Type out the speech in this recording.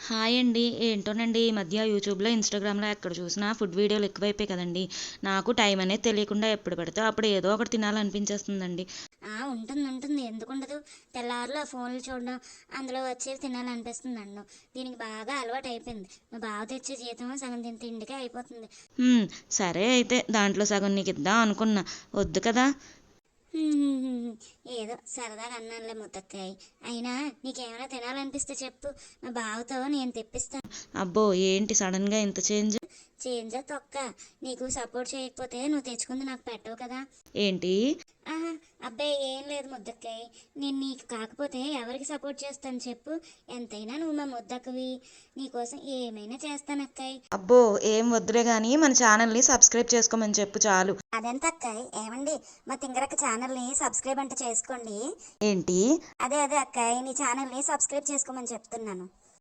Hi అండి. ఏంటోనండి ఈ మధ్య యూట్యూబ్‌లో, ఇన్‌స్టాగ్రామ్‌లో ఎక్కడ చూసినా ఫుడ్ వీడియోలు ఎక్కువైపోయాయి కదండీ! నాకు టైం అనేది తెలియకుండా ఎప్పుడు పడితే అప్పుడు ఏదో ఒకటి తినాలనిపించేస్తుందండి. ఉంటుంది. ఎందుకుండదు? తెల్లార్లు ఆ ఫోన్లు చూడడం, అందులో వచ్చేవి తినాలనిపిస్తుంది నన్ను. దీనికి బాగా అలవాటయిపోయింది. మా బావ తెచ్చే జీతం సగం దీని తిండికే అయిపోతుంది. హ్మ్. సరే అయితే దాంట్లో సగం నీకిద్దాం అనుకున్నా. వద్దు కదా! హ్మ్. ఏదో సరదాగా అన్నానులే ముద్దక్కాయ్. అయినా నీకేమైనా తినాలనిపిస్తే చెప్పు. మా బావతో నేను తెప్పిస్తాను. అబ్బో! ఏంటి సడెన్‌గా ఇంత చేంజ్? చేంజా తొక్క. నీకు సపోర్ట్ చేయకపోతే నువ్వు తెచ్చుకుంది నాకు పెట్టవు కదా! ఏంటి? ఆహా! అబ్బాయి ఏం లేదు ముద్దక్కయ్. నేను నీకు కాకపోతే ఎవరికి సపోర్ట్ చేస్తాను చెప్పు? ఎంతైనా నువ్వు మా ముద్దక్కవి. నీకోసం ఏమైనా చేస్తానక్కాయ్. అబ్బో! ఏం వద్దులే గానీ మన ఛానల్‌ని సబ్స్క్రైబ్ చేసుకోమని చెప్పు చాలు. అదెంత అక్కాయ్? ఏవండి మా తింగరక్క ఛానల్ని సబ్స్క్రైబ్ అంటే చేసుకోండి. ఏంటి? అదే అక్కాయ్ నీ ఛానల్ని సబ్స్క్రైబ్ చేసుకోమని చెప్తున్నాను.